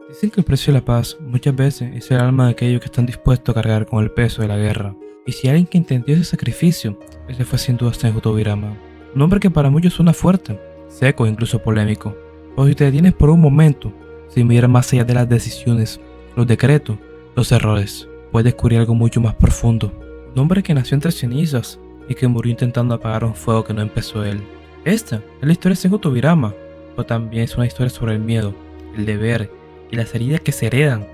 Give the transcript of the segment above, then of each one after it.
Dicen que el precio de la paz muchas veces es el alma de aquellos que están dispuestos a cargar con el peso de la guerra. Y si alguien que entendió ese sacrificio, ese fue sin duda Senju Tobirama. Un hombre que para muchos suena fuerte, seco e incluso polémico. Pero si te detienes por un momento, sin mirar más allá de las decisiones, los decretos, los errores, puedes descubrir algo mucho más profundo. Un hombre que nació entre cenizas y que murió intentando apagar un fuego que no empezó él. Esta es la historia de Senju Tobirama, pero también es una historia sobre el miedo, el deber y las heridas que se heredan.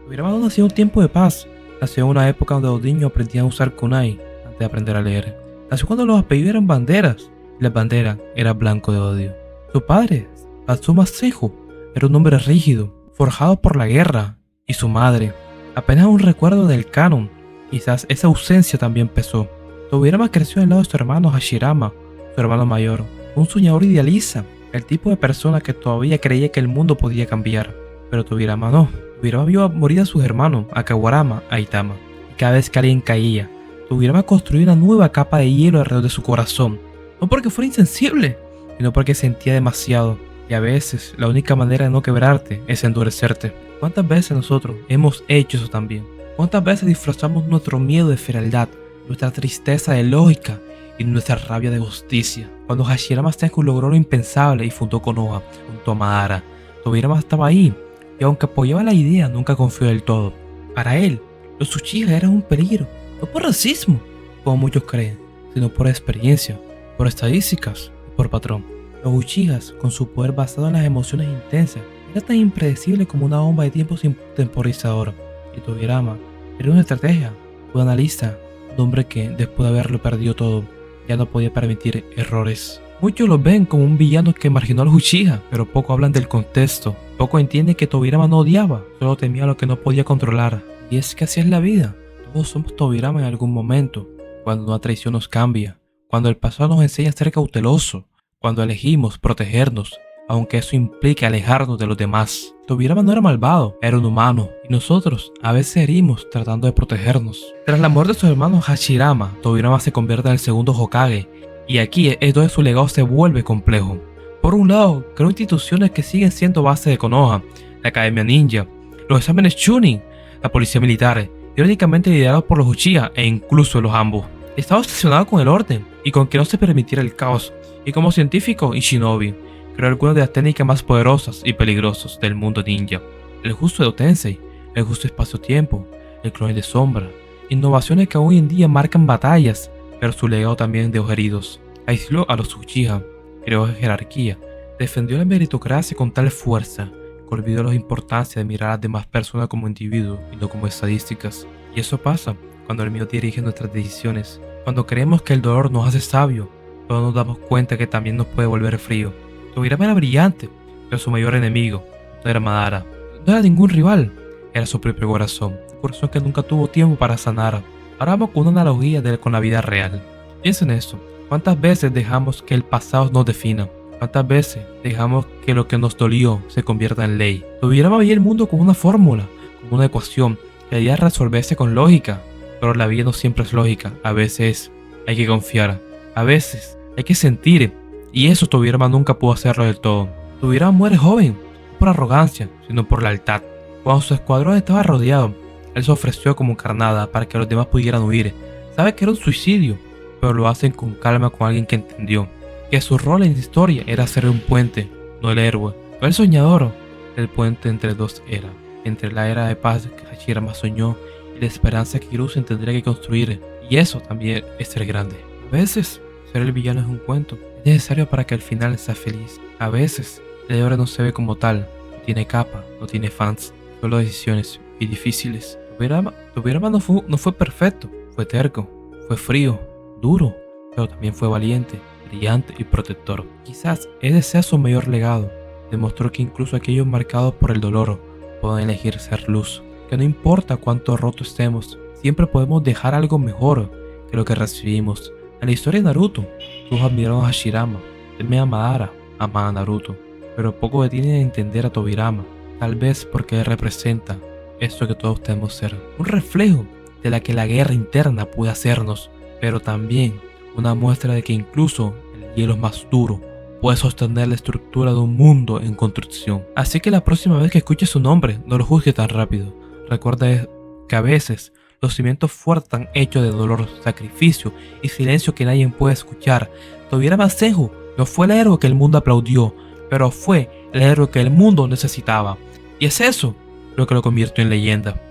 Tobirama no nació en un tiempo de paz, nació en una época donde los niños aprendían a usar kunai antes de aprender a leer. Nació cuando los apellidos eran banderas y las banderas eran blanco de odio. Su padre, Tatsuma Senju, era un hombre rígido, forjado por la guerra, y su madre, apenas un recuerdo del canon. Quizás esa ausencia también pesó. Tobirama creció al lado de su hermano Hashirama, su hermano mayor, un soñador idealista, el tipo de persona que todavía creía que el mundo podía cambiar. Pero Tobirama no. Tobirama vio morir a sus hermanos, a Kawarama, a Itama. Y cada vez que alguien caía, Tobirama construía una nueva capa de hielo alrededor de su corazón. No porque fuera insensible, sino porque sentía demasiado. Y a veces la única manera de no quebrarte es endurecerte. ¿Cuántas veces nosotros hemos hecho eso también? ¿Cuántas veces disfrazamos nuestro miedo de fealdad, nuestra tristeza de lógica y nuestra rabia de justicia? Cuando Hashirama Senju logró lo impensable y fundó Konoha junto a Madara, Tobirama estaba ahí, y aunque apoyaba la idea, nunca confió del todo. Para él, los Uchiha eran un peligro, no por racismo, como muchos creen, sino por experiencia, por estadísticas y por patrón. Los Uchihas, con su poder basado en las emociones intensas, era tan impredecible como una bomba de tiempo sin temporizador. Y Tobirama era una estrategia, un analista, un hombre que, después de haberlo perdido todo, ya no podía permitir errores. Muchos lo ven como un villano que marginó a los Uchiha, pero poco hablan del contexto. Poco entienden que Tobirama no odiaba, solo temía lo que no podía controlar. Y es que así es la vida. Todos somos Tobirama en algún momento, cuando una traición nos cambia, cuando el pasado nos enseña a ser cauteloso, cuando elegimos protegernos, aunque eso implique alejarnos de los demás. Tobirama no era malvado, era un humano, y nosotros a veces herimos tratando de protegernos. Tras la muerte de su hermano Hashirama, Tobirama se convierte en el segundo Hokage, y aquí es donde su legado se vuelve complejo. Por un lado, creó instituciones que siguen siendo base de Konoha, la Academia Ninja, los exámenes Chunin, la policía militar, irónicamente liderados por los Uchiha e incluso los ambos. Estaba obsesionado con el orden y con que no se permitiera el caos, y como científico y shinobi, creó algunas de las técnicas más poderosas y peligrosas del mundo ninja: el Jutsu de Tensei, el Jutsu espacio-tiempo, el clon de sombra, innovaciones que hoy en día marcan batallas, pero su legado también dejó heridos. Aisló a los Uchiha, creó jerarquía, defendió la meritocracia con tal fuerza que olvidó la importancia de mirar a las demás personas como individuos y no como estadísticas. Y eso pasa cuando el miedo dirige nuestras decisiones, cuando creemos que el dolor nos hace sabio, pero nos damos cuenta que también nos puede volver frío. Tobirama era brillante, pero su mayor enemigo no era Madara, no era ningún rival, era su propio corazón, un corazón que nunca tuvo tiempo para sanar. Ahora vamos con una analogía con la vida real. Piensa en esto: ¿cuántas veces dejamos que el pasado nos defina? ¿Cuántas veces dejamos que lo que nos dolió se convierta en ley? Tobirama veía el mundo como una fórmula, como una ecuación que debía resolverse con lógica, pero la vida no siempre es lógica. A veces hay que confiar, a veces hay que sentir, y eso Tobirama nunca pudo hacerlo del todo. Tobirama muere joven, no por arrogancia, sino por lealtad. Cuando su escuadrón estaba rodeado, él se ofreció como carnada para que los demás pudieran huir. Sabe que era un suicidio, pero lo hacen con calma, con alguien que entendió que su rol en la historia era ser un puente, no el héroe, no el soñador, el puente entre dos eras, entre la era de paz que Hashirama soñó y la esperanza que Hiruzen tendría que construir. Y eso también es ser grande. A veces ser el villano es un cuento, es necesario para que al final sea feliz. A veces el héroe no se ve como tal, no tiene capa, no tiene fans, solo decisiones y difíciles. Tobirama no fue perfecto, fue terco, fue frío, duro, pero también fue valiente, brillante y protector. Quizás ese sea su mayor legado. Demostró que incluso aquellos marcados por el dolor pueden elegir ser luz, que no importa cuánto roto estemos, siempre podemos dejar algo mejor que lo que recibimos. En la historia de Naruto, todos admiraron a Hashirama, temían a Madara, amaban a Naruto, pero poco detienen a entender a Tobirama, tal vez porque él representa esto que todos tenemos ser, un reflejo de la que la guerra interna puede hacernos, pero también una muestra de que incluso el hielo más duro puede sostener la estructura de un mundo en construcción. Así que la próxima vez que escuches su nombre, no lo juzgue tan rápido. Recuerda que a veces los cimientos fuertes están hechos de dolor, sacrificio y silencio que nadie puede escuchar. Tobira Masenju no fue el héroe que el mundo aplaudió, pero fue el héroe que el mundo necesitaba. Y es eso lo que lo convirtió en leyenda.